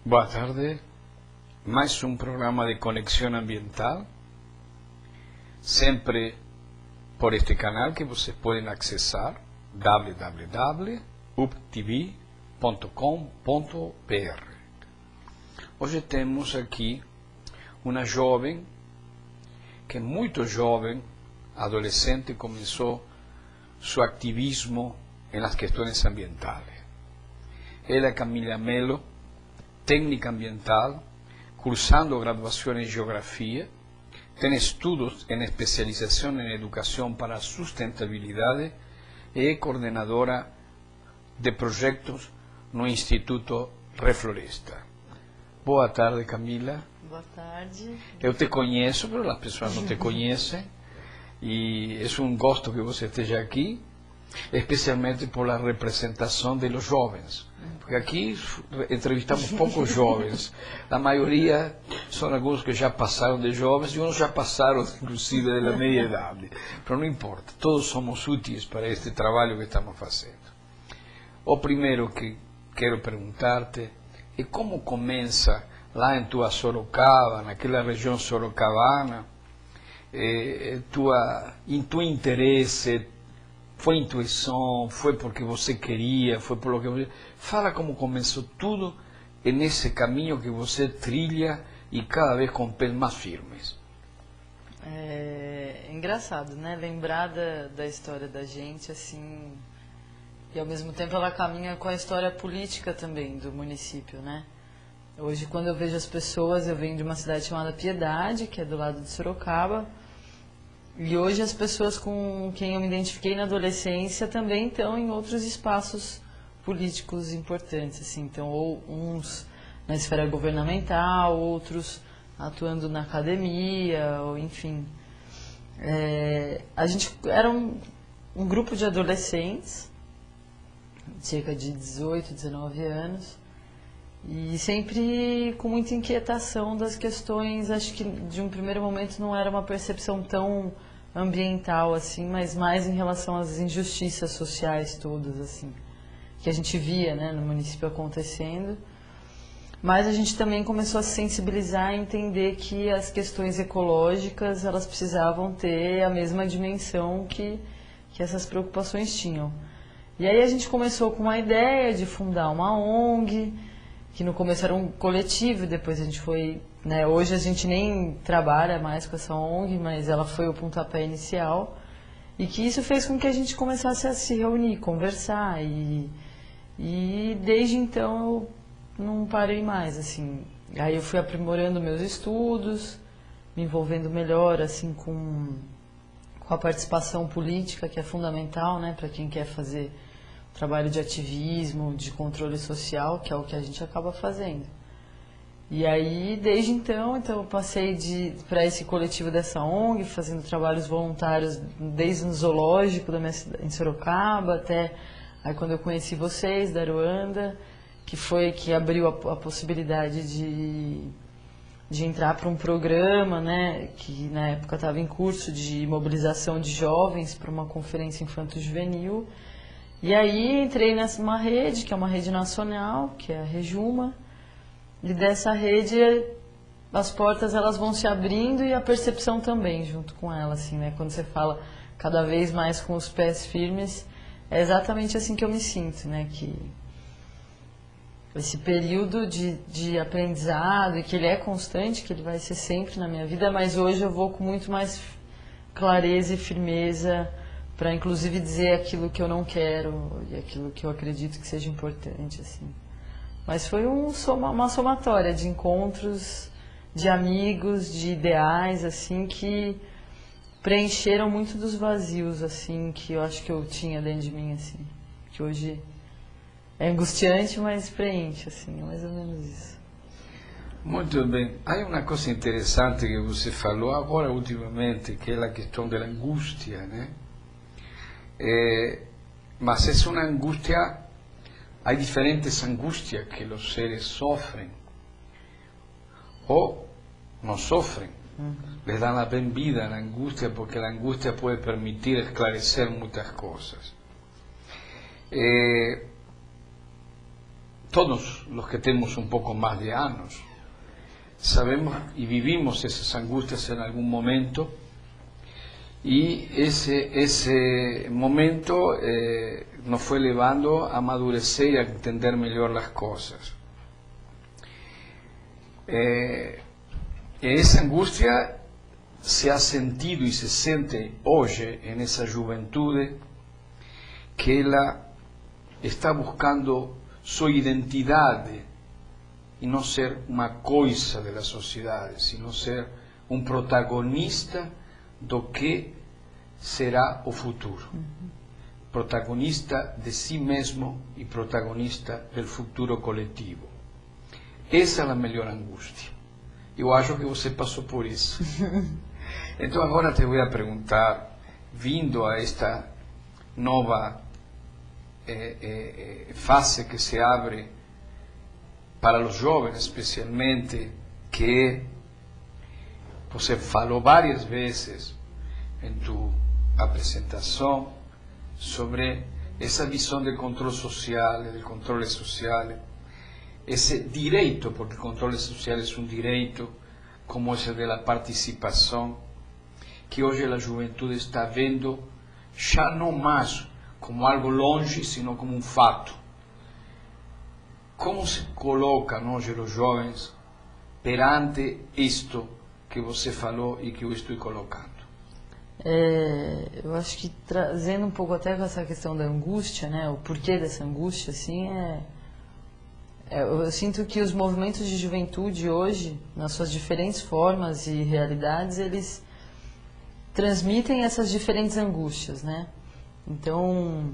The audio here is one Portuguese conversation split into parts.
Boa tarde, mais um programa de Conexão Ambiental, sempre por este canal que vocês podem acessar, www.uptv.com.br. Hoje temos aqui uma jovem, que é muito jovem, adolescente, começou seu ativismo nas questões ambientais. Ela é Camila Melo, técnica ambiental, cursando graduação em geografia, tem estudos em especialização em educação para a sustentabilidade e é coordenadora de projetos no Instituto Refloresta. Boa tarde, Camila. Boa tarde. Eu te conheço, mas as pessoas não te conhecem, e é um gosto que você esteja aqui, especialmente por a representação dos jovens. Porque aqui entrevistamos poucos jovens, a maioria são alguns que já passaram de jovens e uns já passaram inclusive da meia idade, mas não importa, todos somos úteis para este trabalho que estamos fazendo. O primeiro que quero perguntar-te é como começa lá em tua Sorocaba, naquela região sorocabana, teu interesse. Foi intuição, foi porque você queria, foi por lo que você... Fala como começou tudo nesse caminho que você trilha e cada vez com pés mais firmes. É engraçado, né? Lembrar da história da gente, assim... E ao mesmo tempo ela caminha com a história política também do município, né? Hoje, quando eu vejo as pessoas, eu venho de uma cidade chamada Piedade, que é do lado de Sorocaba. E hoje as pessoas com quem eu me identifiquei na adolescência também estão em outros espaços políticos importantes, assim. Então, ou uns na esfera governamental, outros atuando na academia, ou enfim. A gente era um grupo de adolescentes, cerca de 18, 19 anos, e sempre com muita inquietação das questões. Acho que de um primeiro momento não era uma percepção tão ambiental assim, mas mais em relação às injustiças sociais todas assim, que a gente via, né, no município acontecendo. Mas a gente também começou a se sensibilizar e entender que as questões ecológicas, elas precisavam ter a mesma dimensão que essas preocupações tinham. E aí a gente começou com uma ideia de fundar uma ONG, que no começo era um coletivo, depois a gente foi, né, hoje a gente nem trabalha mais com essa ONG, mas ela foi o pontapé inicial, e que isso fez com que a gente começasse a se reunir, conversar, e desde então eu não parei mais, assim. Aí eu fui aprimorando meus estudos, me envolvendo melhor, assim, com a participação política, que é fundamental, né, para quem quer fazer trabalho de ativismo, de controle social, que é o que a gente acaba fazendo. E aí, desde então eu passei para esse coletivo dessa ONG, fazendo trabalhos voluntários desde o zoológico da minha cidade, em Sorocaba, até aí quando eu conheci vocês, da Aruanda, que foi que abriu a possibilidade de entrar para um programa, né, que na época estava em curso de mobilização de jovens para uma conferência infanto-juvenil. E aí entrei numa rede, que é uma rede nacional, que é a Rejuma, e dessa rede as portas elas vão se abrindo e a percepção também junto com ela, assim, né? Quando você fala cada vez mais com os pés firmes, é exatamente assim que eu me sinto, né? Que esse período de aprendizado, e que ele é constante, que ele vai ser sempre na minha vida, mas hoje eu vou com muito mais clareza e firmeza para inclusive dizer aquilo que eu não quero e aquilo que eu acredito que seja importante, assim. Mas foi uma somatória de encontros, de amigos, de ideais, assim, que preencheram muito dos vazios, assim, que eu acho que eu tinha dentro de mim, assim, que hoje é angustiante, mas preenche, assim, é mais ou menos isso. Muito bem. Há uma coisa interessante que você falou agora ultimamente, que é a questão da angústia, né? Mas é uma angústia, há diferentes angústias que os seres sofrem ou não sofrem, Les dan la bem-vinda a la angustia porque la angustia puede permitir esclarecer muchas cosas. Todos los que tenemos un poco más de años sabemos y vivimos esas angustias en algún momento, y ese momento nos fue llevando a amadurecer y a entender mejor las cosas. Esa angustia se ha sentido y se siente hoy en esa juventud, que ella está buscando su identidad y no ser una coisa de la sociedad, sino ser un protagonista do que será o futuro. Protagonista de si mesmo y protagonista del futuro coletivo. Essa é a melhor angústia. Eu acho que você passou por isso. Então agora te vou perguntar, vindo a esta nova fase que se abre para os jovens, especialmente, que você falou várias vezes em tu apresentação sobre essa visão de controle social, esse direito, porque o controle social é um direito, como esse da participação, que hoje a juventude está vendo já não mais como algo longe, sino como um fato. Como se colocam hoje os jovens perante isto que você falou e que eu estou colocando? Eu acho que trazendo um pouco até com essa questão da angústia, né, o porquê dessa angústia, assim, eu sinto que os movimentos de juventude hoje, nas suas diferentes formas e realidades, eles transmitem essas diferentes angústias, né? Então,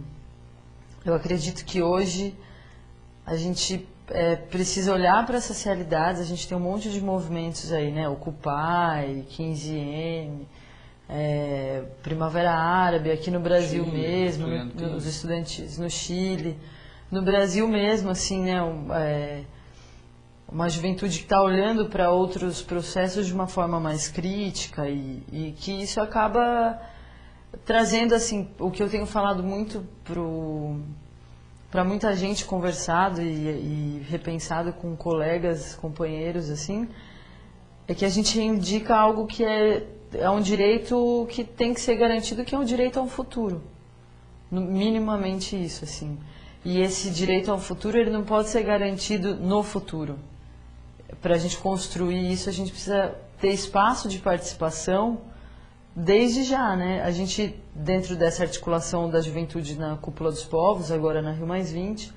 eu acredito que hoje a gente precisa olhar para essas realidades. A gente tem um monte de movimentos aí, né? Occupy, 15M, Primavera Árabe, aqui no Brasil Chile, mesmo, nos estudantis, no Chile, no Brasil mesmo, assim, né? Uma juventude que está olhando para outros processos de uma forma mais crítica, e que isso acaba trazendo, assim, o que eu tenho falado muito para muita gente, conversado e repensado com colegas, companheiros, assim, é que a gente indica algo que é um direito que tem que ser garantido, que é um direito ao futuro. Minimamente isso, assim. E esse direito ao futuro, ele não pode ser garantido no futuro. Para a gente construir isso, a gente precisa ter espaço de participação desde já, né? A gente, dentro dessa articulação da juventude na Cúpula dos Povos, agora na Rio+20,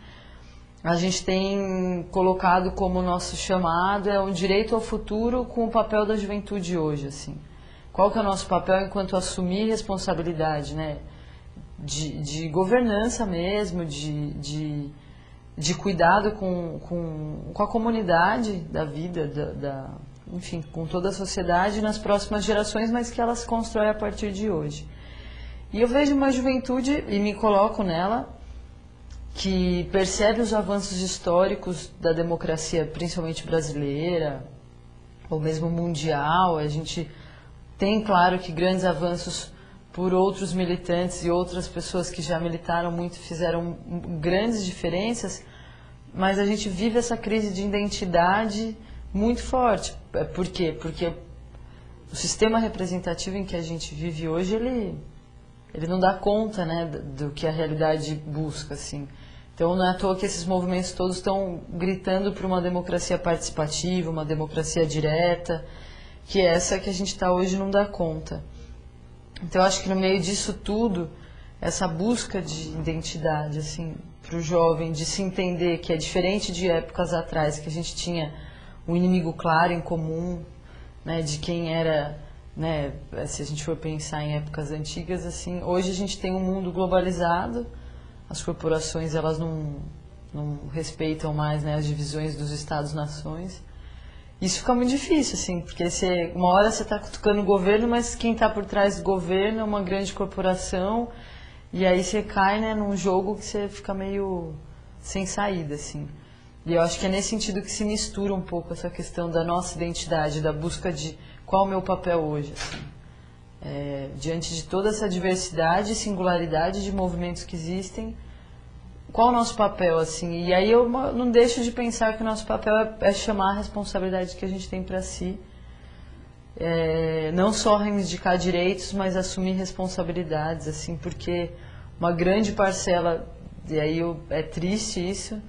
a gente tem colocado como nosso chamado um direito ao futuro com o papel da juventude hoje, assim. Qual que é o nosso papel enquanto assumir responsabilidade, né? De governança mesmo, de cuidado com a comunidade da vida, enfim, com toda a sociedade nas próximas gerações, mas que elas constroem a partir de hoje. E eu vejo uma juventude, e me coloco nela, que percebe os avanços históricos da democracia, principalmente brasileira, ou mesmo mundial. A gente tem, claro, que grandes avanços por outros militantes e outras pessoas que já militaram muito, fizeram grandes diferenças, mas a gente vive essa crise de identidade muito forte. Por quê? Porque o sistema representativo em que a gente vive hoje, ele não dá conta, né, do que a realidade busca, assim. Então, não é à toa que esses movimentos todos estão gritando por uma democracia participativa, uma democracia direta, que essa que a gente está hoje não dá conta. Então, eu acho que no meio disso tudo, essa busca de identidade, assim, para o jovem, de se entender que é diferente de épocas atrás, que a gente tinha um inimigo claro em comum, né, de quem era, né, se a gente for pensar em épocas antigas, assim, hoje a gente tem um mundo globalizado, as corporações, elas não respeitam mais, né, as divisões dos Estados-nações. Isso fica muito difícil, assim, porque uma hora você está cutucando o governo, mas quem está por trás do governo é uma grande corporação, e aí você cai, né, num jogo que você fica meio sem saída, assim. E eu acho que é nesse sentido que se mistura um pouco essa questão da nossa identidade, da busca de qual é o meu papel hoje, assim? Diante de toda essa diversidade e singularidade de movimentos que existem, qual é o nosso papel, assim? E aí eu não deixo de pensar que o nosso papel é chamar a responsabilidade que a gente tem para si, não só reivindicar direitos, mas assumir responsabilidades, assim, porque uma grande parcela, e aí é triste isso,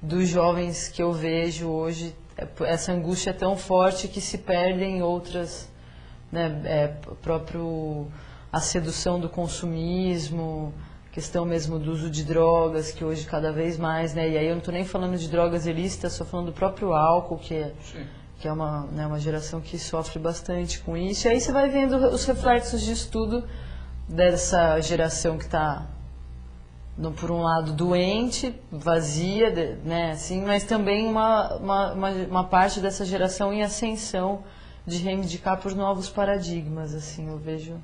dos jovens que eu vejo hoje, essa angústia é tão forte que se perdem outras, né, a sedução do consumismo, questão mesmo do uso de drogas, que hoje cada vez mais, né, e aí eu não estou nem falando de drogas ilícitas, estou falando do próprio álcool, que é uma geração que sofre bastante com isso, e aí você vai vendo os reflexos disso tudo, dessa geração que está, por um lado, doente, vazia, né, assim, mas também uma parte dessa geração em ascensão, de reivindicar por novos paradigmas, assim, eu vejo.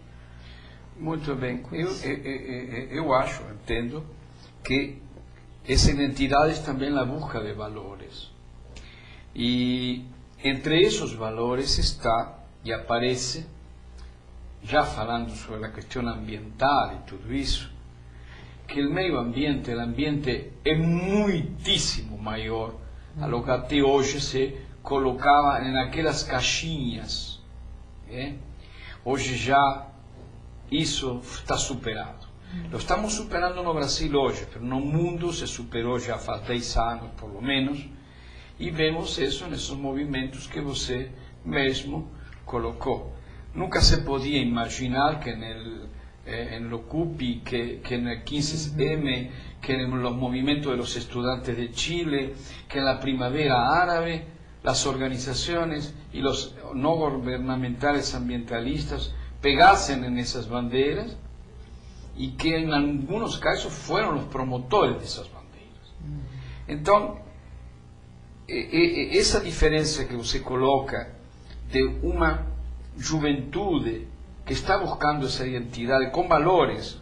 Muito bem. Eu acho, entendo, que essa identidade também na busca de valores. E entre esses valores está, e aparece, já falando sobre a questão ambiental e tudo isso, que o meio ambiente, o ambiente é muitíssimo maior a lo que até hoje se colocava naquelas caixinhas. Hoje já isso está superado. Lo estamos superando no Brasil hoje, mas no mundo se superou já faz 10 anos, por lo menos, e vemos isso nesses movimentos que você mesmo colocou. Nunca se podia imaginar que en lo CUPI, que en el 15M, que en los movimientos de los estudiantes de Chile, que en la primavera árabe, las organizaciones y los no gubernamentales ambientalistas pegasen en esas banderas y que en algunos casos fueron los promotores de esas banderas. Entonces, esa diferencia que usted coloca de una juventude que está buscando esa identidad con valores,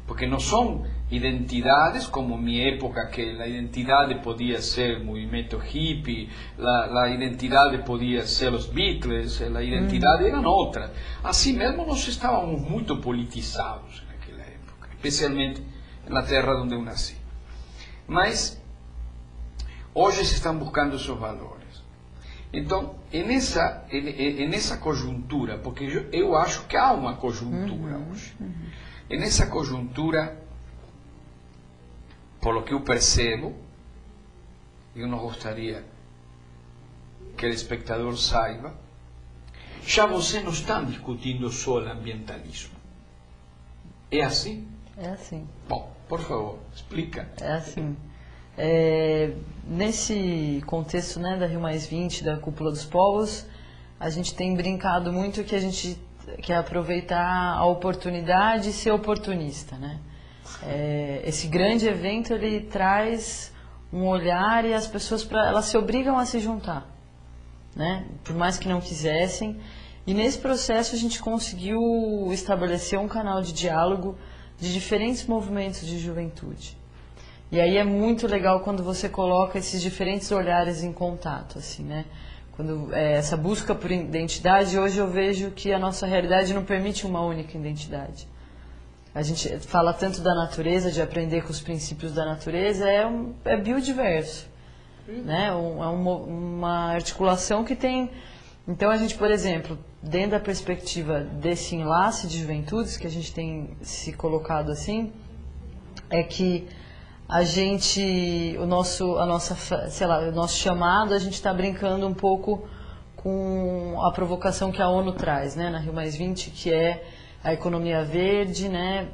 porque no son identidades como en mi época, que la identidad podía ser el movimiento hippie, la identidad podía ser los Beatles, la identidad eran otras. Así mismo nos estábamos muy politizados en aquella época, especialmente en la tierra donde yo nací. Mas hoy se están buscando esos valores. Então, nessa conjuntura, porque eu acho que há uma conjuntura hoje, nessa conjuntura, por lo que eu percebo, eu não gostaria que o espectador saiba, já você não está discutindo só o ambientalismo. É assim? É assim. Bom, por favor, explica. É assim. Nesse contexto, né, da Rio+20, da Cúpula dos Povos, a gente tem brincado muito que a gente quer aproveitar a oportunidade e ser oportunista, né? Esse grande evento, ele traz um olhar e as pessoas, elas se obrigam a se juntar, né? Por mais que não quisessem. E nesse processo a gente conseguiu estabelecer um canal de diálogo de diferentes movimentos de juventude. E aí é muito legal quando você coloca esses diferentes olhares em contato, assim, né? Quando essa busca por identidade, hoje eu vejo que a nossa realidade não permite uma única identidade. A gente fala tanto da natureza, de aprender com os princípios da natureza, é biodiverso, né? É uma articulação que tem... Então a gente, por exemplo, dentro da perspectiva desse enlace de juventudes, que a gente tem se colocado assim, é que o nosso chamado, a gente está brincando um pouco com a provocação que a ONU traz, né, na Rio+20, que é a economia verde, né,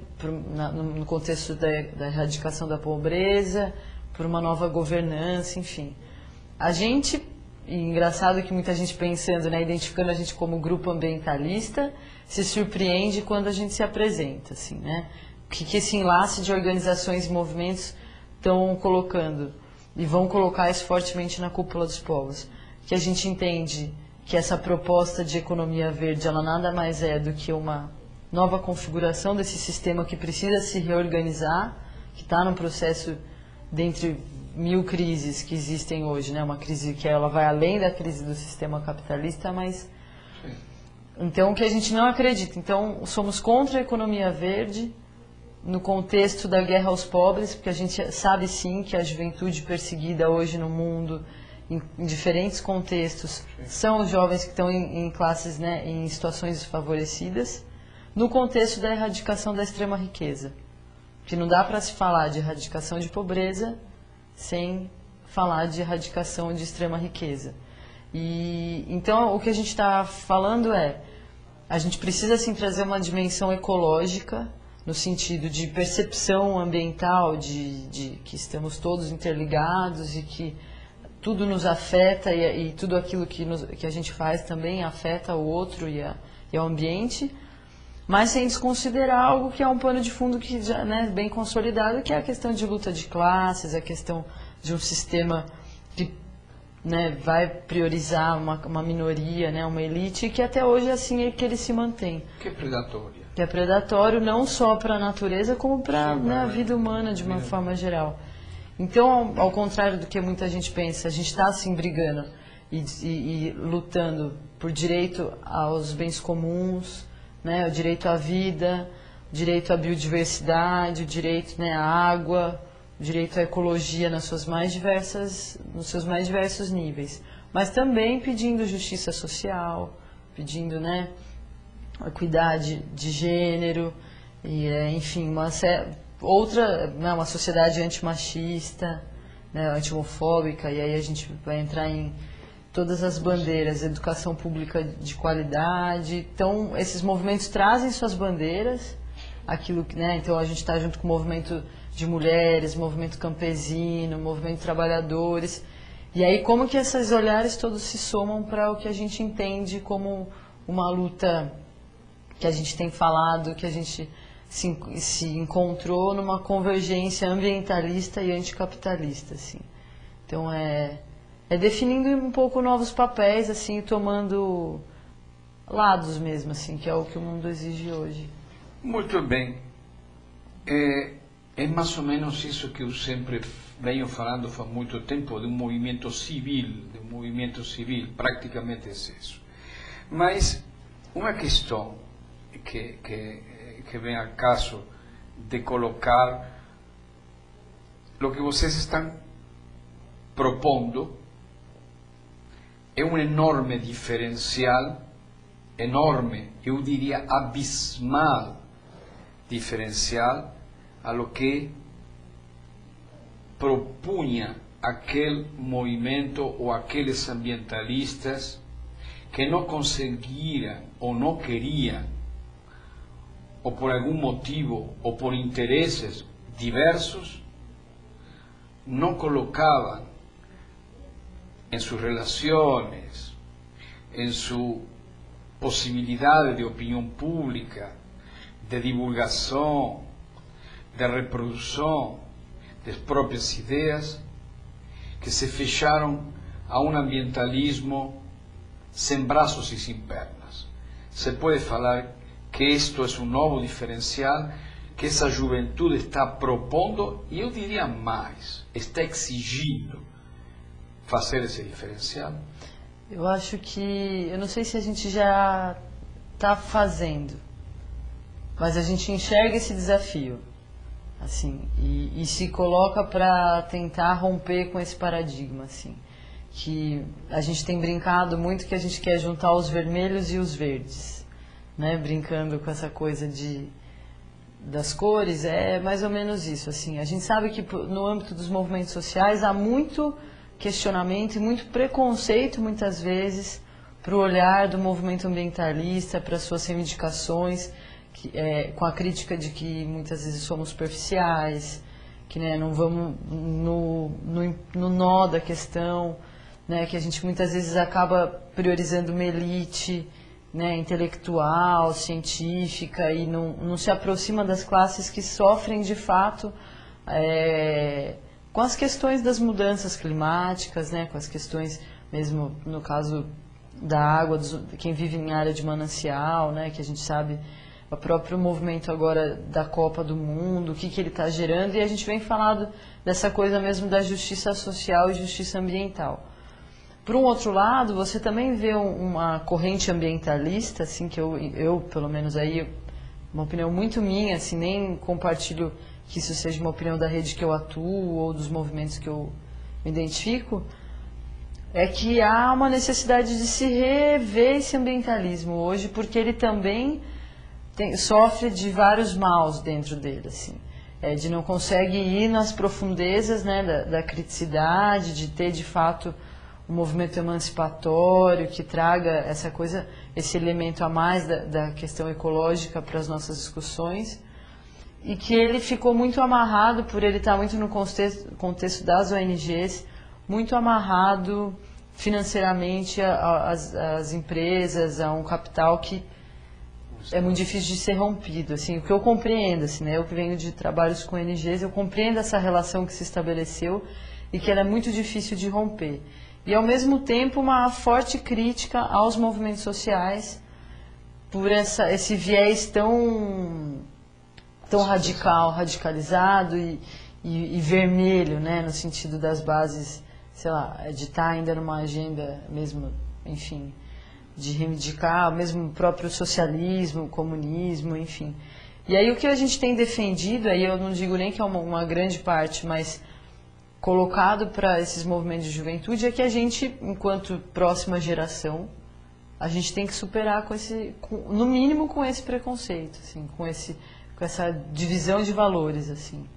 no contexto da erradicação da pobreza, por uma nova governança, enfim. A gente, e engraçado que muita gente pensando, né, identificando a gente como grupo ambientalista, se surpreende quando a gente se apresenta, assim, né, que esse enlace de organizações e movimentos estão colocando, e vão colocar isso fortemente na Cúpula dos Povos, que a gente entende que essa proposta de economia verde, ela nada mais é do que uma nova configuração desse sistema que precisa se reorganizar, que está num processo dentre 1000 crises que existem hoje, né? Uma crise que ela vai além da crise do sistema capitalista, mas Então, o que a gente não acredita. Então, somos contra a economia verde no contexto da guerra aos pobres, porque a gente sabe sim que a juventude perseguida hoje no mundo, em diferentes contextos, são os jovens que estão em classes, né, em situações desfavorecidas, no contexto da erradicação da extrema riqueza. Que não dá para se falar de erradicação de pobreza sem falar de erradicação de extrema riqueza. E então o que a gente está falando é, a gente precisa sim trazer uma dimensão ecológica, no sentido de percepção ambiental, de que estamos todos interligados e que tudo nos afeta e tudo aquilo que a gente faz também afeta o outro e o ambiente, mas sem desconsiderar algo que é um pano de fundo que já, né, bem consolidado, que é a questão de luta de classes, a questão de um sistema que, né, vai priorizar uma minoria, né, uma elite, que até hoje assim é que ele se mantém. Que é predatória. Que é predatório não só para a natureza, como para, né, a vida humana de uma forma geral. Então, ao contrário do que muita gente pensa, a gente está assim brigando e lutando por direito aos bens comuns, né, o direito à vida, o direito à biodiversidade, o direito, né, à água, o direito à ecologia nos seus mais diversos níveis. Mas também pedindo justiça social, pedindo, né, equidade de gênero, e, enfim, uma sociedade antimachista, né, anti-homofóbica, e aí a gente vai entrar em todas as bandeiras, educação pública de qualidade. Então, esses movimentos trazem suas bandeiras, aquilo que, né, então a gente está junto com o movimento de mulheres, movimento campesino, movimento de trabalhadores, e aí como que esses olhares todos se somam para o que a gente entende como uma luta que a gente tem falado, que a gente se encontrou numa convergência ambientalista e anticapitalista, assim. Então é definindo um pouco novos papéis, assim, tomando lados mesmo, assim, que é o que o mundo exige hoje. Muito bem. É mais ou menos isso que eu sempre venho falando há muito tempo, de um movimento civil, praticamente é isso. Mas uma questão que vem ao caso de colocar o que vocês estão propondo é um enorme diferencial, enorme, eu diria abismal diferencial a lo que propunha aquele movimento ou aqueles ambientalistas que não conseguiram ou não queriam, ou por algum motivo, ou por interesses diversos, não colocavam em suas relações, em sua possibilidade de opinião pública, de divulgação, de reprodução das próprias ideias, que se fecharam a um ambientalismo sem braços e sem pernas. Se pode falar que isto é um novo diferencial que essa juventude está propondo, e eu diria mais, está exigindo fazer esse diferencial? Eu acho que, eu não sei se a gente já está fazendo, mas a gente enxerga esse desafio, assim, e se coloca para tentar romper com esse paradigma, assim, que a gente tem brincado muito que a gente quer juntar os vermelhos e os verdes, né, brincando com essa coisa das cores, é mais ou menos isso, assim. A gente sabe que no âmbito dos movimentos sociais há muito questionamento e muito preconceito, muitas vezes, para o olhar do movimento ambientalista, para suas reivindicações, com a crítica de que muitas vezes somos superficiais, que, né, não vamos no nó da questão, né, que a gente muitas vezes acaba priorizando uma elite, né, intelectual, científica, e não se aproxima das classes que sofrem de fato com as questões das mudanças climáticas, né, com as questões mesmo no caso da água, quem vive em área de manancial, né, que a gente sabe o próprio movimento agora da Copa do Mundo, o que ele está gerando, e a gente vem falando dessa coisa mesmo da justiça social e justiça ambiental. por um outro lado, você também vê uma corrente ambientalista, assim, que eu pelo menos aí, uma opinião muito minha, assim, nem compartilho que isso seja uma opinião da rede que eu atuo ou dos movimentos que eu me identifico, é que há uma necessidade de se rever esse ambientalismo hoje, porque ele também sofre de vários maus dentro dele, assim. De não consegue ir nas profundezas, né, da criticidade, de ter de fato um movimento emancipatório que traga essa coisa, esse elemento a mais da questão ecológica para as nossas discussões, e que ele ficou muito amarrado, por ele estar muito no contexto das ONGs, muito amarrado financeiramente às empresas, a um capital que é muito difícil de ser rompido. Assim, o que eu compreendo, assim, né, eu que venho de trabalhos com ONGs, eu compreendo essa relação que se estabeleceu e que ela é muito difícil de romper. E, ao mesmo tempo, uma forte crítica aos movimentos sociais por esse viés tão radicalizado e vermelho, né, no sentido das bases, sei lá, de estar ainda numa agenda mesmo, enfim, de reivindicar mesmo o próprio socialismo, o comunismo, enfim. E aí o que a gente tem defendido, aí eu não digo nem que é uma grande parte, mas colocado para esses movimentos de juventude, é que a gente, enquanto próxima geração, a gente tem que superar no mínimo com esse preconceito, assim, com essa divisão de valores, assim.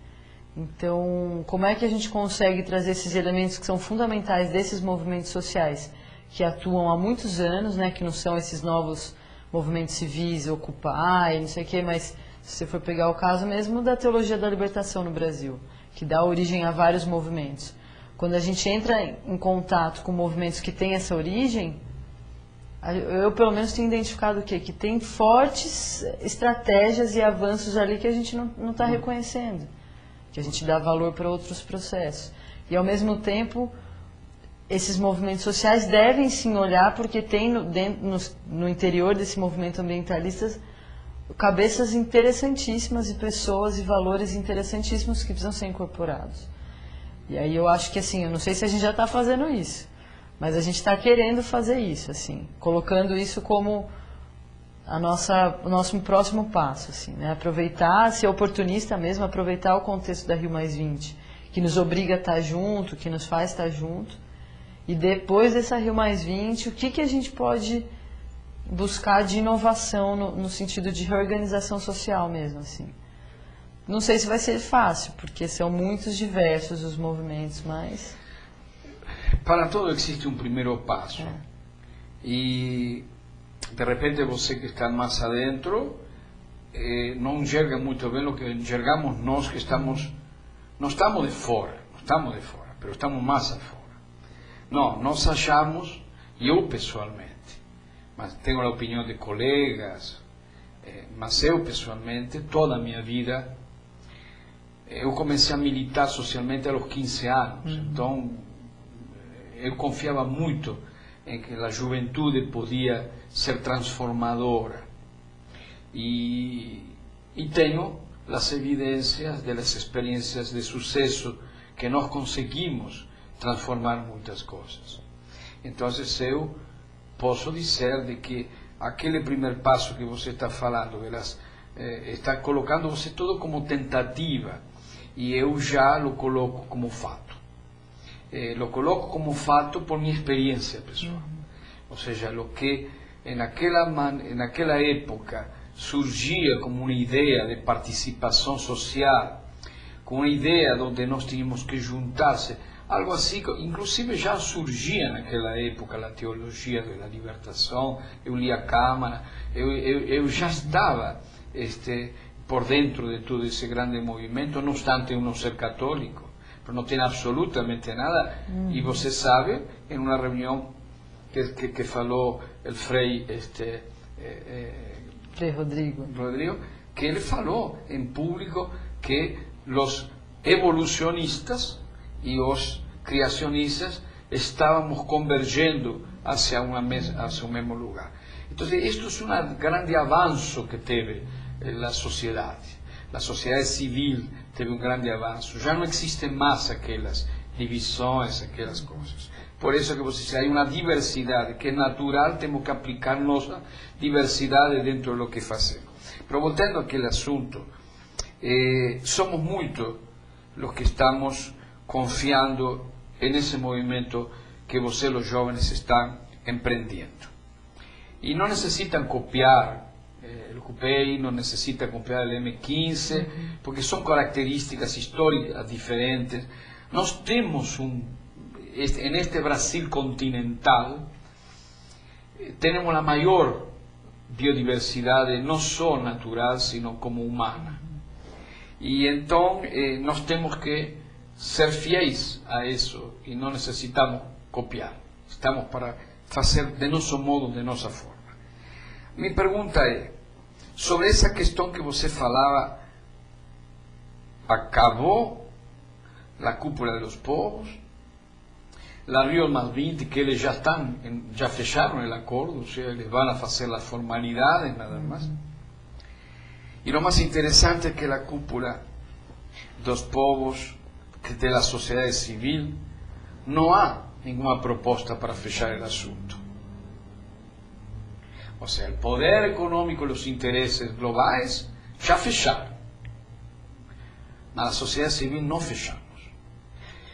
Então, como é que a gente consegue trazer esses elementos que são fundamentais desses movimentos sociais, que atuam há muitos anos, né, que não são esses novos movimentos civis, Occupy, não sei o quê, mas se você for pegar o caso mesmo da teologia da libertação no Brasil, que dá origem a vários movimentos. Quando a gente entra em contato com movimentos que têm essa origem, eu pelo menos tenho identificado o quê? Que tem fortes estratégias e avanços ali que a gente não está reconhecendo, que a gente dá valor para outros processos. E ao mesmo tempo, esses movimentos sociais devem sim olhar, porque tem no interior desse movimento ambientalista cabeças interessantíssimas e pessoas e valores interessantíssimos que precisam ser incorporados. E aí eu acho que, assim, eu não sei se a gente já está fazendo isso, mas a gente está querendo fazer isso, assim, colocando isso como o nosso próximo passo, assim, né? Aproveitar, ser oportunista mesmo, aproveitar o contexto da Rio+20, que nos obriga a estar junto, que nos faz estar junto, e depois dessa Rio+20, o que a gente pode buscar de inovação no sentido de reorganização social mesmo, assim. Não sei se vai ser fácil, porque são muitos diversos os movimentos, mas... Para todo existe um primeiro passo. E, de repente, você que está mais adentro, não enxerga muito bem o que enxergamos nós que estamos... Não estamos de fora, mas estamos mais afora. Não, nós achamos, eu pessoalmente, mas tenho a opinião de colegas, mas eu pessoalmente, toda a minha vida, eu comecei a militar socialmente aos 15 anos, então eu confiava muito em que a juventude podia ser transformadora, e tenho as evidências das experiências de sucesso que nós conseguimos transformar muitas coisas. Então eu posso dizer de que aquele primeiro passo que você está falando, está colocando você todo como tentativa, e eu já lo coloco como fato. Lo coloco como fato por minha experiência pessoal. Ou seja, o que naquela época surgia como uma ideia de participação social, com uma ideia onde nós tínhamos que juntar-se, algo assim, inclusive já surgia naquela época a teologia da libertação. Eu li a Câmara, eu já estava por dentro de todo esse grande movimento, não obstante eu não ser católico, não tem absolutamente nada. E você sabe, em uma reunião que falou o Frei Frei Rodrigo, que ele falou em público que os evolucionistas e os criacionistas estávamos convergendo hacia o mesmo lugar. Então, isto é um grande avanço que teve a sociedade. A sociedade civil teve um grande avanço. Já não existem mais aquelas divisões, aquelas coisas. Por isso que você diz, há uma diversidade que é natural, temos que aplicar nossa diversidade dentro do que fazemos. Mas voltando àquele assunto, somos muitos os que estamos confiando nesse movimento que você, os jovens, estão empreendendo. E não necessitam copiar o CUPEI, não necessitam copiar o M15, porque são características históricas diferentes. Nós temos neste Brasil continental, temos a maior biodiversidade, não só natural, sino como humana. E então nós temos que ser fiéis a isso e não necessitamos copiar. Estamos para fazer de nosso modo, de nossa forma. Minha pergunta é, sobre essa questão que você falava, acabou a cúpula dos povos, a Rio +20, que eles já fecharam o acordo, ou seja, eles vão fazer as formalidades, nada mais. E o mais interessante é que a cúpula dos povos, da sociedade civil, não há nenhuma proposta para fechar o assunto. Ou seja, o poder econômico e os interesses globais já fecharam. Mas a sociedade civil não fechamos.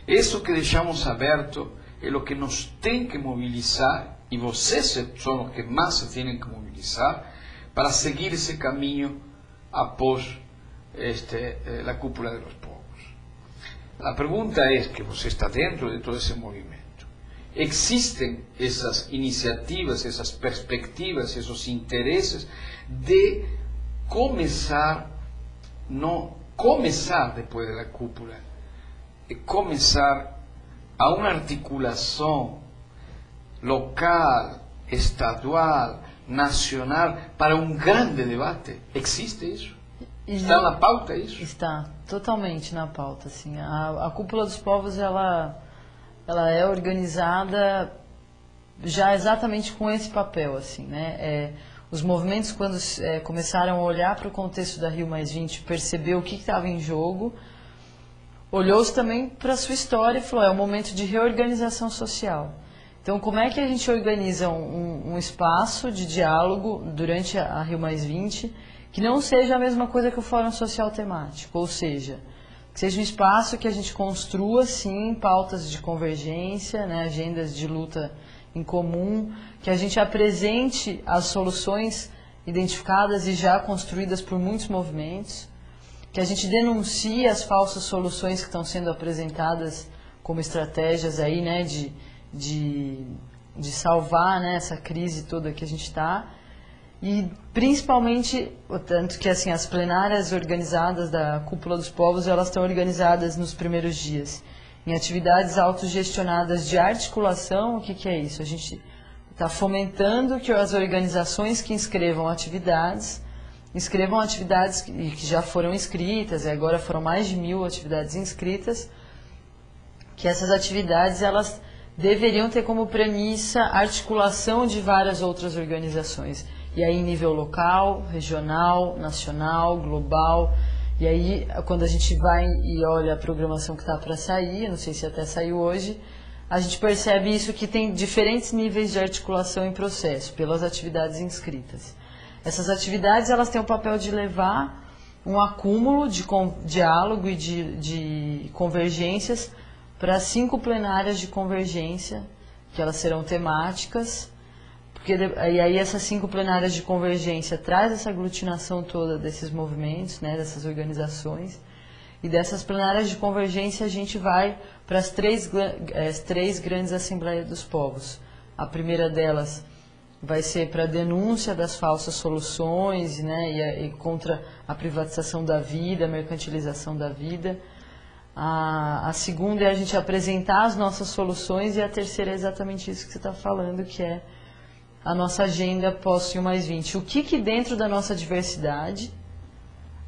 Isso que deixamos aberto é o que nos tem que mobilizar, e vocês são os que mais se têm que mobilizar, para seguir esse caminho após a cúpula dos povos. A pergunta é que você está dentro de todo esse movimento. Existem essas iniciativas, essas perspectivas, esses interesses de começar depois da cúpula, começar a uma articulação local, estadual, nacional, para um grande debate. Existe isso? Está na pauta isso? Está totalmente na pauta. Assim. A Cúpula dos Povos ela é organizada já exatamente com esse papel. Assim, né? Os movimentos, quando começaram a olhar para o contexto da Rio +20, percebeu o que estava em jogo, olhou-se também para a sua história e falou, é um momento de reorganização social. Então, como é que a gente organiza um espaço de diálogo durante a Rio +20 que não seja a mesma coisa que o Fórum Social Temático, ou seja, que seja um espaço que a gente construa, sim, pautas de convergência, né, agendas de luta em comum, que a gente apresente as soluções identificadas e já construídas por muitos movimentos, que a gente denuncie as falsas soluções que estão sendo apresentadas como estratégias aí, né, de salvar, né, essa crise toda que a gente está. E principalmente, tanto que assim, as plenárias organizadas da Cúpula dos Povos, elas estão organizadas nos primeiros dias em atividades autogestionadas de articulação. O que é isso? A gente está fomentando que as organizações que inscrevam atividades que já foram inscritas, e agora foram mais de 1000 atividades inscritas, que essas atividades elas deveriam ter como premissa a articulação de várias outras organizações. E aí em nível local, regional, nacional, global. E aí quando a gente vai e olha a programação que está para sair, não sei se até saiu hoje, a gente percebe isso, que tem diferentes níveis de articulação em processo, pelas atividades inscritas. Essas atividades elas têm o papel de levar um acúmulo de diálogo e de convergências para 5 plenárias de convergência, que elas serão temáticas, e aí essas 5 plenárias de convergência traz essa aglutinação toda desses movimentos, né, dessas organizações, e dessas plenárias de convergência a gente vai para as três grandes Assembleias dos Povos. A primeira delas vai ser para a denúncia das falsas soluções, né, e contra a privatização da vida, a mercantilização da vida. A segunda é a gente apresentar as nossas soluções, e a terceira é exatamente isso que você está falando, que é a nossa agenda pós-Rio +20. O que dentro da nossa diversidade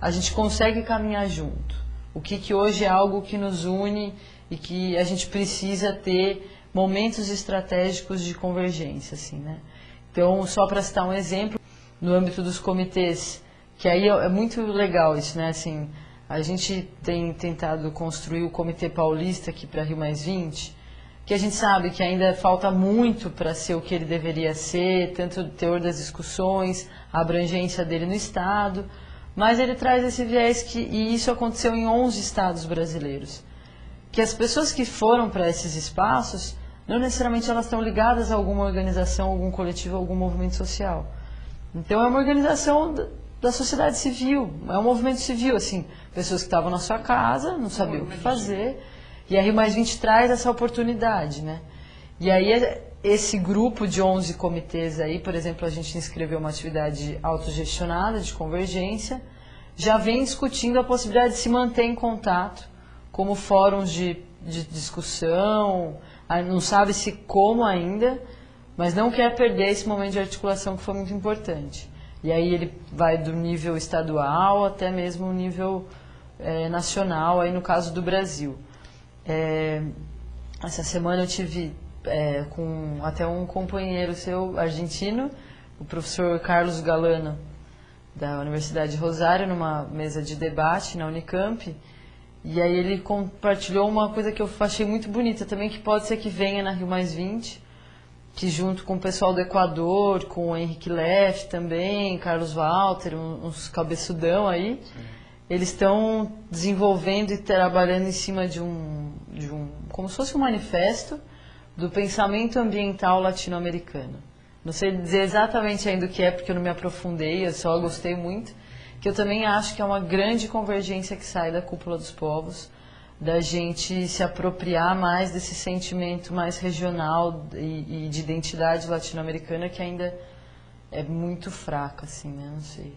a gente consegue caminhar junto? O que hoje é algo que nos une e que a gente precisa ter momentos estratégicos de convergência, assim, né? Então, só para citar um exemplo, no âmbito dos comitês, que aí é muito legal isso, né? Assim, a gente tem tentado construir o Comitê Paulista aqui para Rio +20, que a gente sabe que ainda falta muito para ser o que ele deveria ser, tanto o teor das discussões, a abrangência dele no Estado, mas ele traz esse viés e isso aconteceu em 11 estados brasileiros, que as pessoas que foram para esses espaços, não necessariamente elas estão ligadas a alguma organização, algum coletivo, algum movimento social. Então é uma organização da sociedade civil, é um movimento civil, assim, pessoas que estavam na sua casa, não sabiam o que fazer, e a Rio+20 traz essa oportunidade, né? E aí esse grupo de 11 comitês aí, por exemplo, a gente inscreveu uma atividade autogestionada de convergência, já vem discutindo a possibilidade de se manter em contato como fóruns de discussão, não sabe se como ainda, mas não quer perder esse momento de articulação que foi muito importante. E aí ele vai do nível estadual até mesmo o nível nacional, aí no caso do Brasil. Essa semana eu tive com até um companheiro seu argentino, o professor Carlos Galano, da Universidade de Rosário, numa mesa de debate na Unicamp, e aí ele compartilhou uma coisa que eu achei muito bonita também, que pode ser que venha na Rio+20, que junto com o pessoal do Equador, com o Henrique Leff também, Carlos Walter, uns cabeçudão aí, sim, eles estão desenvolvendo e trabalhando em cima de um como se fosse um manifesto do pensamento ambiental latino-americano. Não sei dizer exatamente ainda o que é, porque eu não me aprofundei, eu só gostei muito, que eu também acho que é uma grande convergência que sai da Cúpula dos Povos, da gente se apropriar mais desse sentimento mais regional e de identidade latino-americana que ainda é muito fraca, assim, né? Não sei.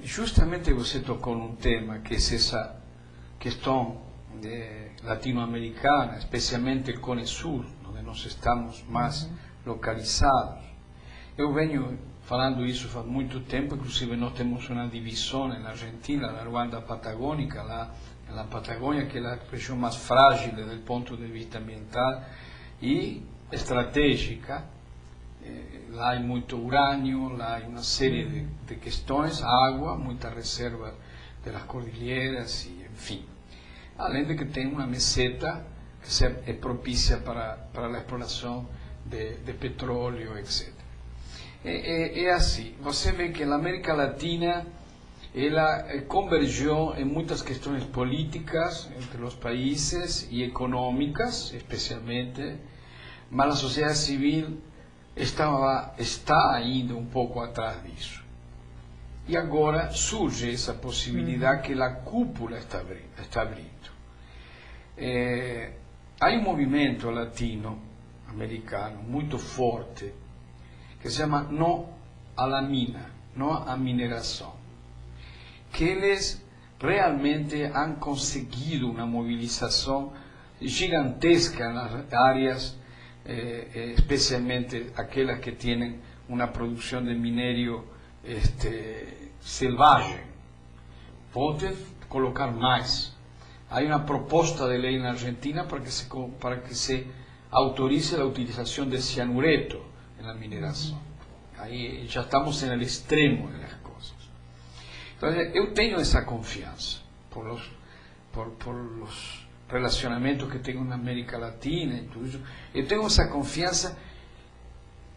Justamente você tocou num tema que é essa questão latino-americana, especialmente com o Sul, onde nós estamos mais localizados. Eu venho falando isso faz muito tempo, inclusive nós temos uma divisão na Argentina, na Ruanda Patagônica, lá na Patagônia, que é a região mais frágil do ponto de vista ambiental e estratégica. Lá há muito urânio, lá há uma série de questões, água, muita reserva das cordilheiras, e, enfim. Além de que tem uma meseta que é propícia para a exploração de petróleo, etc. É assim, você vê que a América Latina ela convergiu em muitas questões políticas entre os países e econômicas, especialmente, mas a sociedade civil está ainda um pouco atrás disso. E agora surge essa possibilidade que a cúpula está abrindo. Há um movimento latino-americano muito forte que se chama Não à la Mina, Não à Mineração, que eles realmente han conseguido uma mobilização gigantesca nas áreas, especialmente aquelas que têm uma produção de minério selvagem. Pode colocar mais. Há uma proposta de lei na Argentina para que se autorize a utilização de cianureto na mineração. Aí já estamos no extremo das coisas. Então, eu tenho essa confiança por os relacionamentos que tenho na América Latina e tudo isso. Eu tenho essa confiança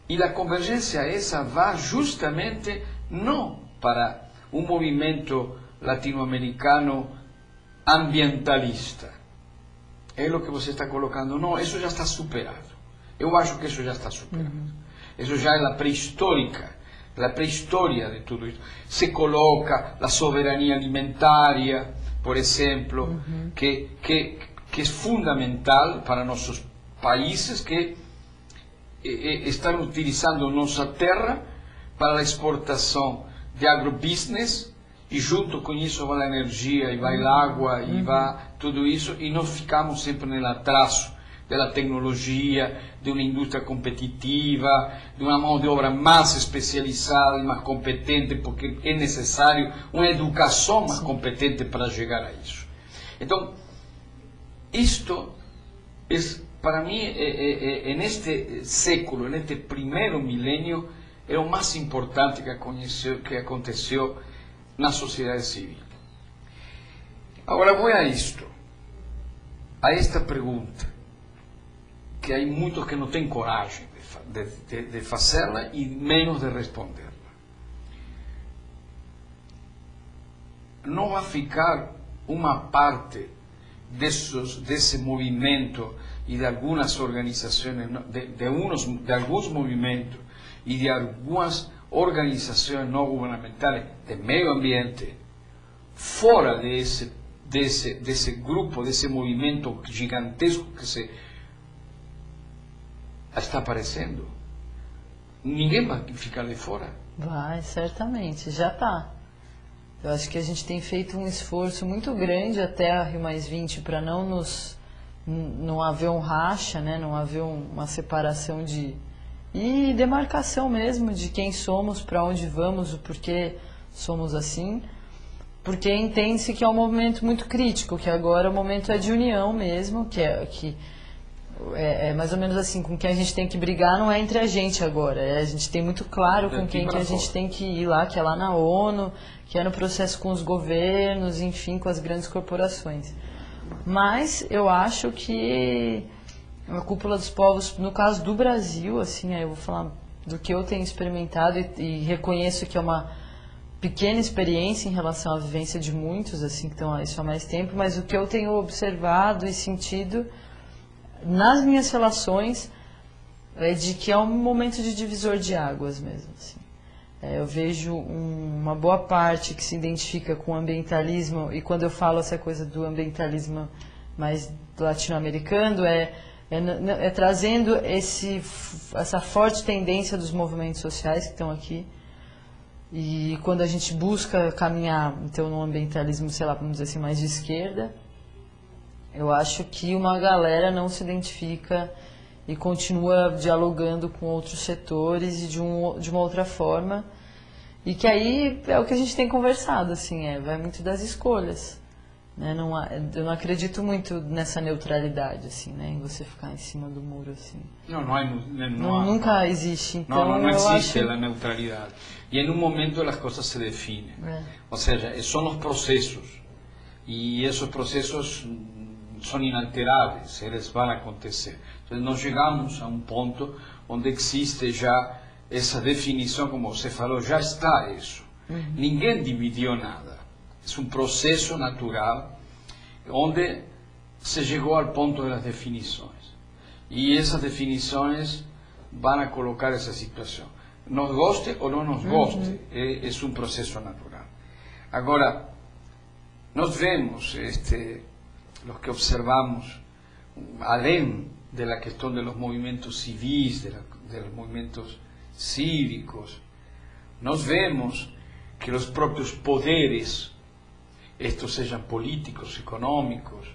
e a convergência essa vai justamente não para um movimento latino-americano ambientalista. É o que você está colocando. Não, isso já está superado. Eu acho que isso já está superado. Isso já é a pré-história de tudo isso. Se coloca a soberania alimentária, por exemplo, que é fundamental para nossos países que estão utilizando nossa terra para a exportação de agrobusiness, e junto com isso vai a energia, e vai a água, e vai tudo isso, e nós ficamos sempre no atraso da tecnologia, de uma indústria competitiva, de uma mão de obra mais especializada e mais competente, porque é necessário uma educação mais competente para chegar a isso. Então, isto, para mim, neste século, neste primeiro milênio, é o mais importante que aconteceu na sociedade civil. Agora vou a isto, a esta pergunta. que há muitos que não têm coragem de fazê-la e menos de responder-la. Não vai ficar uma parte desse movimento e de algumas organizações, de alguns movimentos e de algumas organizações não governamentais de meio ambiente, fora desse grupo, desse movimento gigantesco que se está aparecendo, ninguém vai ficar de fora. Vai, certamente, já está. Eu acho que a gente tem feito um esforço muito grande até a Rio+20 para não haver um racha, né? Não haver uma separação e demarcação mesmo de quem somos, para onde vamos, o porquê somos assim. Porque entende-se que é um momento muito crítico, que agora o momento é de união mesmo, que é mais ou menos assim, com quem a gente tem que brigar não é entre a gente agora, a gente tem muito claro com quem que a gente tem que ir lá, que é lá na ONU, que é no processo com os governos, enfim, com as grandes corporações. Mas eu acho que a Cúpula dos Povos, no caso do Brasil, assim, eu vou falar do que eu tenho experimentado e reconheço que é uma pequena experiência em relação à vivência de muitos, assim, que estão a isso há mais tempo, mas o que eu tenho observado e sentido nas minhas relações é de que é um momento de divisor de águas mesmo, assim. Eu vejo uma boa parte que se identifica com o ambientalismo, e quando eu falo essa coisa do ambientalismo mais latino-americano, é trazendo essa forte tendência dos movimentos sociais que estão aqui. E quando a gente busca caminhar, então, num ambientalismo, sei lá, vamos dizer assim, mais de esquerda, eu acho que uma galera não se identifica e continua dialogando com outros setores e de uma outra forma. E que aí é o que a gente tem conversado, assim, vai muito das escolhas. Né? Eu não acredito muito nessa neutralidade, assim, né? Em você ficar em cima do muro, assim. Nunca existe. Então, não existe a neutralidade. E em um momento as coisas se definem. Ou seja, são os processos. E esses processos são inalteráveis, eles vão acontecer. Então, nós chegamos a um ponto onde existe já essa definição, como você falou, já está isso. Ninguém dividiu nada. É um processo natural onde se chegou ao ponto das definições. E essas definições vão a colocar essa situação. Nos goste ou não nos goste, é um processo natural. Agora, nós vemos, os que observamos, além da questão dos movimentos civis, dos movimentos cívicos, nós vemos que os próprios poderes, estes sejam políticos, econômicos,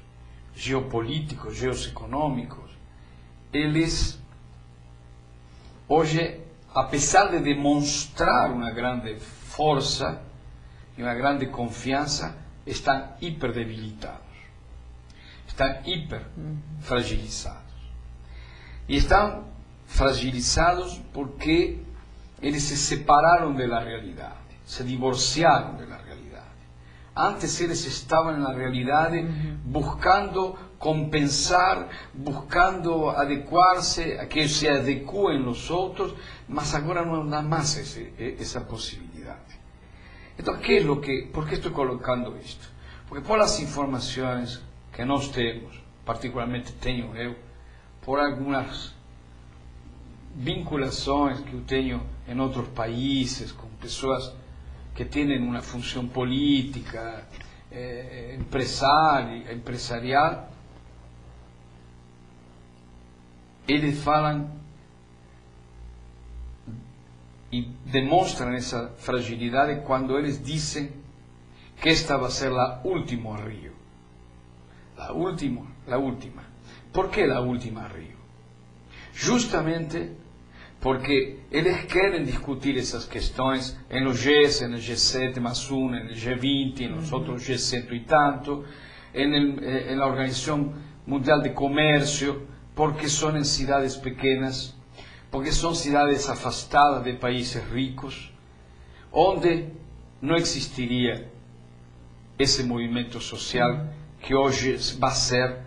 geopolíticos, geoeconômicos, eles hoje, apesar de demonstrar uma grande força e uma grande confiança, estão hiper debilitados, estão hiper fragilizados. E estão fragilizados porque eles se separaram da realidade, se divorciaram da realidade. Antes eles estavam na realidade buscando compensar, buscando adequar-se, a que se adequem os outros, mas agora não dá mais essa possibilidade. Então, por que estou colocando isto? Porque por as informações que nós temos, particularmente tenho eu, por algumas vinculações que eu tenho em outros países, com pessoas que têm uma função política, empresarial, eles falam e demonstram essa fragilidade quando eles dizem que esta vai ser a última Rio. La última. ¿Por qué la última Rio? Justamente porque eles querem discutir essas questões em los G, en el G7+1, en el G20, en los outros G100 e tanto, en la Organização Mundial de Comércio, porque são em cidades pequenas, porque são cidades afastadas de países ricos, onde não existiria esse movimento social que hoje vai ser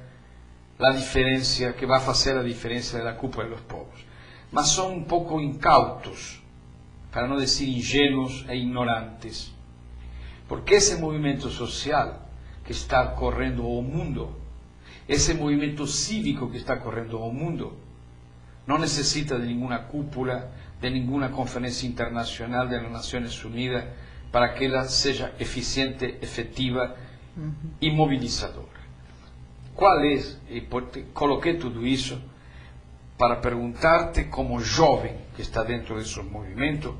a diferença, que vai fazer a diferença da cúpula dos povos. Mas são um pouco incautos, para não dizer ingênuos e ignorantes. Porque esse movimento social que está correndo ao mundo, esse movimento cívico que está correndo ao mundo, não necessita de nenhuma cúpula, de nenhuma conferência internacional das Nações Unidas para que ela seja eficiente, efetiva e mobilizadora. Qual é? E coloquei tudo isso para perguntar-te, como jovem que está dentro desses movimentos,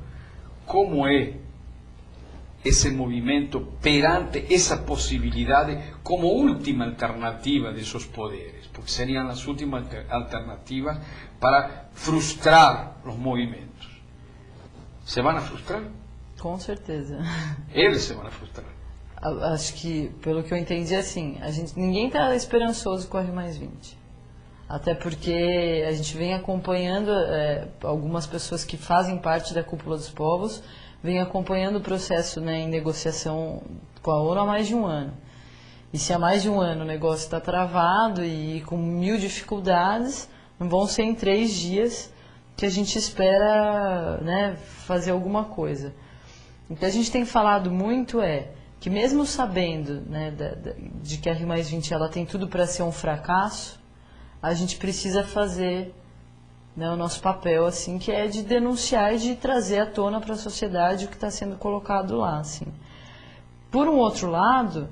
como é esse movimento perante essa possibilidade como última alternativa desses poderes, porque seriam as últimas alternativas para frustrar os movimentos. Se vão a frustrar? Com certeza. Eles se vão a frustrar. Acho que, pelo que eu entendi, assim, ninguém está esperançoso com a R+20. Até porque a gente vem acompanhando algumas pessoas que fazem parte da Cúpula dos Povos, vem acompanhando o processo, né, em negociação com a ONU há mais de um ano. E se há mais de um ano o negócio está travado e com 1000 dificuldades, não vão ser em 3 dias que a gente espera, né, fazer alguma coisa. O que a gente tem falado muito é que mesmo sabendo, né, de que a R+20 ela tem tudo para ser um fracasso, a gente precisa fazer, né, o nosso papel, assim, que é de denunciar e de trazer à tona para a sociedade o que está sendo colocado lá, assim. Por um outro lado,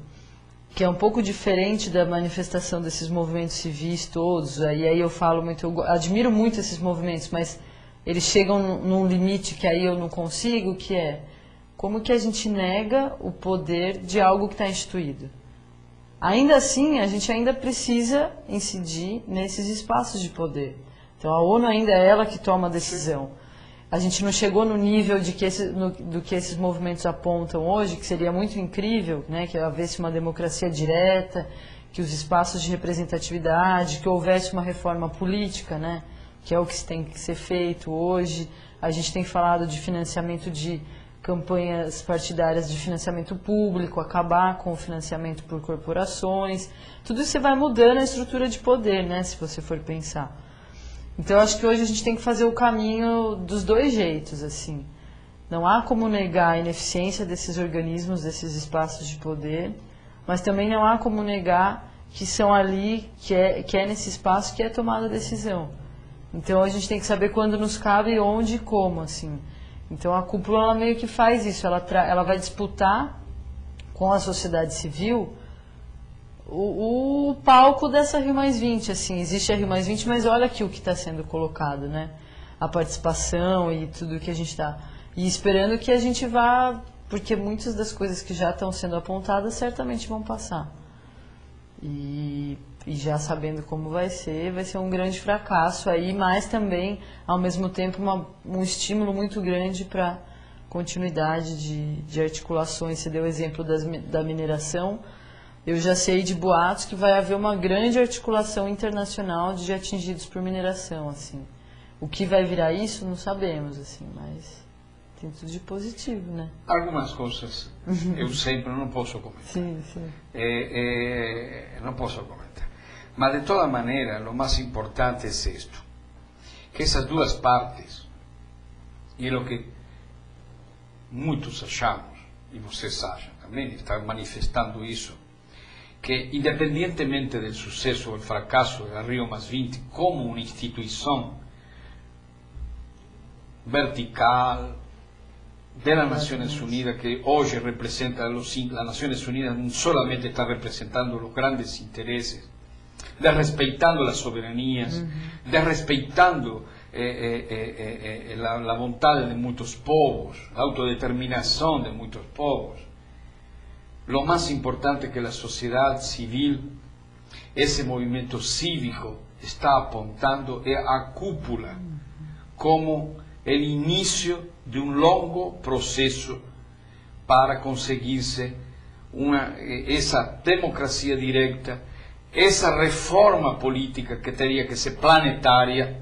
que é um pouco diferente da manifestação desses movimentos civis todos, e aí eu falo muito, eu admiro muito esses movimentos, mas eles chegam num limite que aí eu não consigo, que é como que a gente nega o poder de algo que está instituído. Ainda assim, a gente ainda precisa incidir nesses espaços de poder. Então, a ONU ainda é ela que toma a decisão. A gente não chegou no nível do que esses movimentos apontam hoje, que seria muito incrível, né, que houvesse uma democracia direta, que os espaços de representatividade, que houvesse uma reforma política, né, que é o que tem que ser feito hoje. A gente tem falado de financiamento de campanhas partidárias de financiamento público, acabar com o financiamento por corporações. Tudo isso vai mudando a estrutura de poder, né, se você for pensar. Então, eu acho que hoje a gente tem que fazer o caminho dos dois jeitos, assim. Não há como negar a ineficiência desses organismos, desses espaços de poder, mas também não há como negar que são ali, que é nesse espaço que é tomada a decisão. Então, a gente tem que saber quando nos cabe, onde e como, assim. Então, a cúpula ela meio que faz isso, ela vai disputar com a sociedade civil o palco dessa R+20, assim, existe a R+20, mas olha aqui o que está sendo colocado, né? A participação e tudo que a gente está... E esperando que a gente vá... Porque muitas das coisas que já estão sendo apontadas certamente vão passar. E já sabendo como vai ser um grande fracasso aí, mas também, ao mesmo tempo, um estímulo muito grande para continuidade de articulações. Você deu o exemplo da mineração. Eu já sei de boatos que vai haver uma grande articulação internacional de atingidos por mineração, assim. O que vai virar isso, não sabemos, assim, mas tem tudo de positivo, né? Algumas coisas eu sempre não posso comentar. Sim, sim. Não posso comentar. Mas, de toda maneira, o mais importante é isto, que essas duas partes, e é o que muitos achamos, e vocês acham também, estão manifestando isso, que independentemente do sucesso ou do fracasso da Rio+20 como uma instituição vertical das Nações Unidas, que hoje representa as Nações Unidas, não solamente está representando os grandes interesses, de respeitando as soberanias, de respeitando a vontade de muitos povos, a autodeterminação de muitos povos. Lo más importante que la sociedad civil, ese movimiento cívico, está apuntando es a cúpula como el inicio de un longo proceso para conseguirse esa democracia directa, esa reforma política que tendría que ser planetaria,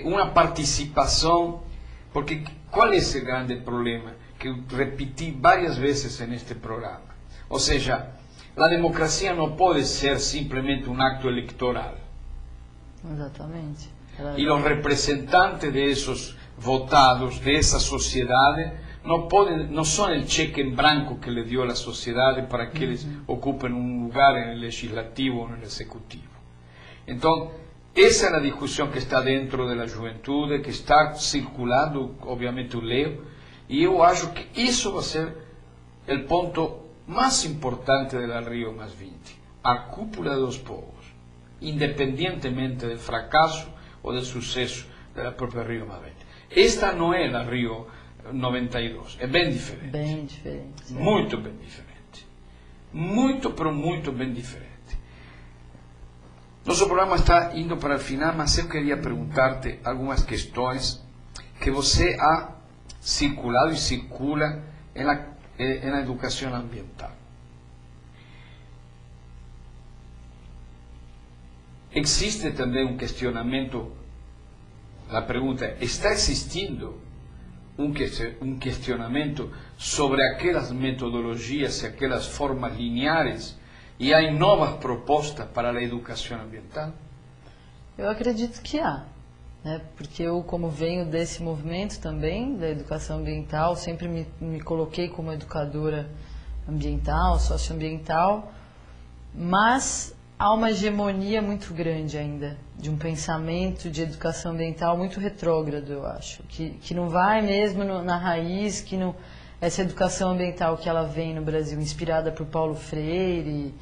una participación, porque ¿cuál es el grande problema? Que eu repeti várias vezes neste programa. Ou seja, a democracia não pode ser simplesmente um acto eleitoral. Exatamente. E os representantes de esos votados, de esa sociedade, não são o cheque em branco que le dio a sociedade para que eles ocupem um lugar no legislativo ou no executivo. Então, essa é a discussão que está dentro da juventude, que está circulando, obviamente, o leo, e eu acho que isso vai ser o ponto mais importante da Rio +20, a cúpula dos povos, independentemente do fracasso ou do sucesso da própria Rio +20. Esta não é a Rio 92, é bem diferente. Bem diferente. Muito bem diferente. Muito, pero muito bem diferente. Nosso programa está indo para o final, mas eu queria perguntar-te algumas questões que você ha circulado e circula na educação ambiental. Existe também um questionamento, a pergunta é, está existindo um questionamento sobre aquelas metodologias e aquelas formas lineares e há novas propostas para a educação ambiental? Eu acredito que há, né? Porque eu, como venho desse movimento também, da educação ambiental, sempre me coloquei como educadora ambiental, socioambiental, mas há uma hegemonia muito grande ainda de um pensamento de educação ambiental muito retrógrado, eu acho, que não vai mesmo na raiz, que não, essa educação ambiental que ela vem no Brasil, inspirada por Paulo Freire,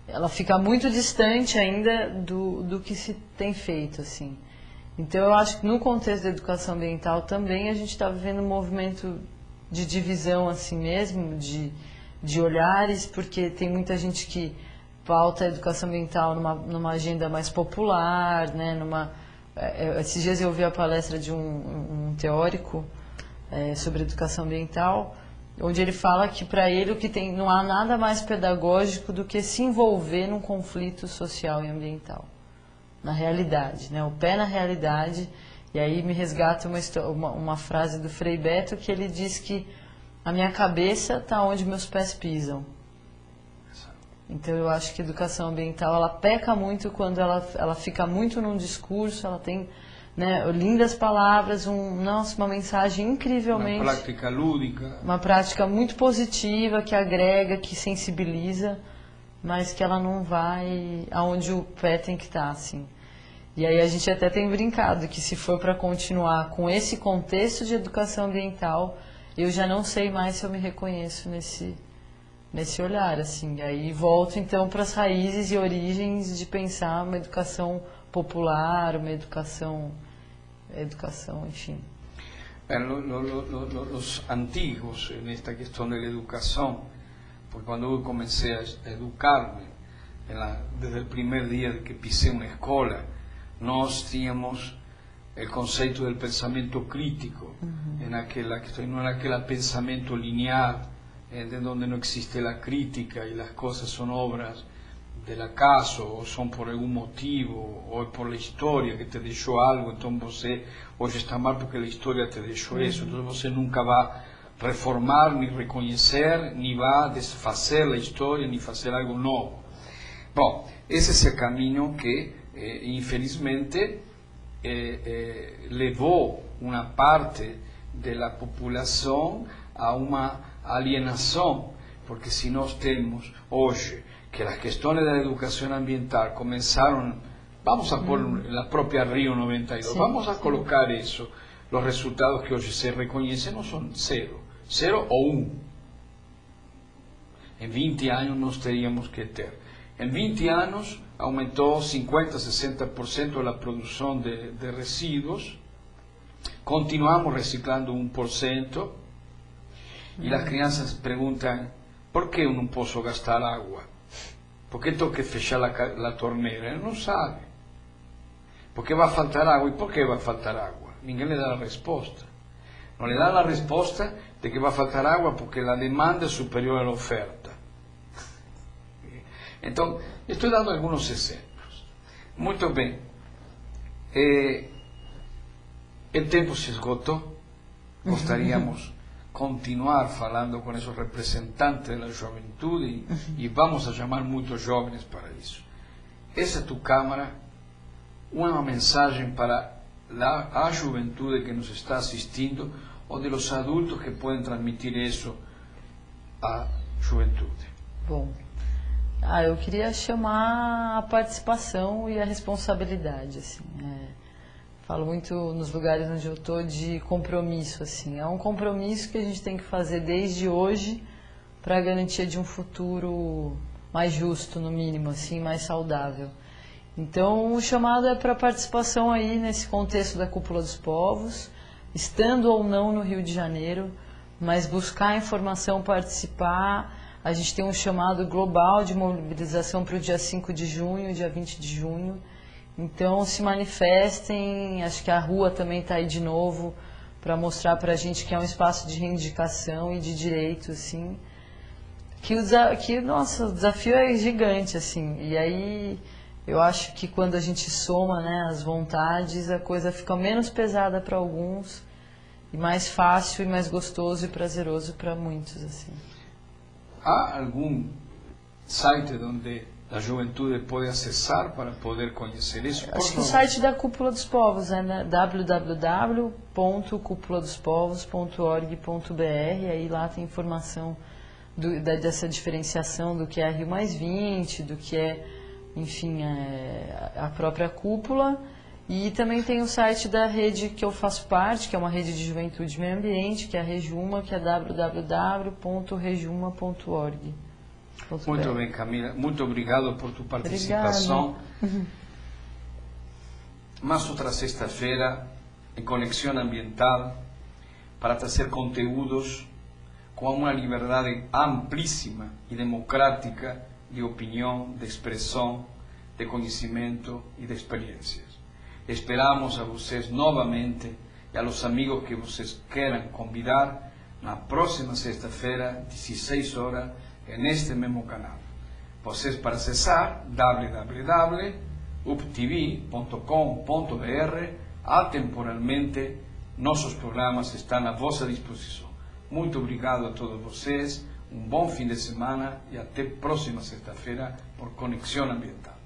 ela fica muito distante ainda do que se tem feito, assim. Então eu acho que no contexto da educação ambiental também a gente está vivendo um movimento de divisão assim mesmo, de olhares, porque tem muita gente que pauta a educação ambiental numa agenda mais popular, né? Esses dias eu ouvi a palestra de um teórico sobre educação ambiental, onde ele fala que para ele não há nada mais pedagógico do que se envolver num conflito social e ambiental, na realidade, né? O pé na realidade. E aí me resgata uma frase do Frei Beto, que ele diz que a minha cabeça está onde meus pés pisam. Então eu acho que a educação ambiental ela peca muito quando ela fica muito num discurso, ela tem, né, lindas palavras, uma mensagem incrivelmente... Uma prática lúdica. Uma prática muito positiva, que agrega, que sensibiliza, mas que ela não vai aonde o pé tem que estar, assim. E aí a gente até tem brincado que se for para continuar com esse contexto de educação ambiental, eu já não sei mais se eu me reconheço nesse olhar, assim. Aí volto então para as raízes e origens de pensar uma educação popular, uma educação, enfim. Los antiguos nesta questão da educação, porque quando eu comecei a educar-me, desde o primeiro dia que pisei uma escola, nós tínhamos o conceito do pensamento crítico, naquela questão, não era aquele pensamento linear, de onde não existe a crítica e as coisas são obras del acaso, ou são por algum motivo, ou por a história que te deixou algo, então você hoje está mal porque a história te deixou isso, então você nunca vai reformar, nem reconhecer, nem vai desfazer a história, nem fazer algo novo. Bom, esse é o caminho que, infelizmente, levou uma parte da população a uma alienação, porque se nós temos hoje que as questões da educação ambiental começaram, vamos a pôr na própria Rio 92, sim, vamos a colocar isso, os resultados que hoje se reconhecem não são 0 ou 1. Em 20 anos nós teríamos que ter. Em 20 anos aumentou 50%, 60% a produção de resíduos, continuamos reciclando 1%, e as crianças perguntam, por que eu não posso gastar água? Por que tenho que fechar a torneira? Ele não sabe. Porque vai faltar água. E por que vai faltar água? Ninguém lhe dá a resposta. Não lhe dá a resposta de que vai faltar água porque a demanda é superior à oferta. Então, estou dando alguns exemplos. Muito bem. O tempo se esgotou. Gostaríamos continuar falando com esses representantes da juventude e vamos a chamar muitos jovens para isso. Essa é tua câmara, uma mensagem para a juventude que nos está assistindo ou de los adultos que podem transmitir isso à juventude. Bom, eu queria chamar a participação e a responsabilidade, assim. Falo muito nos lugares onde eu estou de compromisso, assim. É um compromisso que a gente tem que fazer desde hoje para a garantia de um futuro mais justo, no mínimo, assim, mais saudável. Então, o chamado é para participação aí nesse contexto da Cúpula dos Povos, estando ou não no Rio de Janeiro, mas buscar informação, participar. A gente tem um chamado global de mobilização para o dia 5 de junho, dia 20 de junho. Então, se manifestem, acho que a rua também está aí de novo para mostrar para a gente que é um espaço de reivindicação e de direito, assim. Nossa, o desafio é gigante, assim. E aí, eu acho que quando a gente soma, né, as vontades, a coisa fica menos pesada para alguns e mais fácil e mais gostoso e prazeroso para muitos, assim. Há algum site onde a juventude pode acessar para poder conhecer isso? Acho que o site da Cúpula dos Povos é, né, www.cupuladopovos.org.br. Aí lá tem informação dessa diferenciação do que é a Rio+20, do que é, enfim, a própria cúpula. E também tem o site da rede que eu faço parte, que é uma rede de juventude e meio ambiente, que é a Rejuma, que é www.rejuma.org. Muito bem, Camila. Muito obrigado por tua participação. Mais outra sexta-feira em Conexão Ambiental para trazer conteúdos com uma liberdade amplíssima e democrática de opinião, de expressão, de conhecimento e de experiências. Esperamos a vocês novamente e a los amigos que vocês queiram convidar na próxima sexta-feira, 16 horas, neste mesmo canal. Vocês, para acessar, www.uptv.com.br, atemporalmente, nossos programas estão à vossa disposição. Muito obrigado a todos vocês, um bom fim de semana e até próxima sexta-feira por Conexão Ambiental.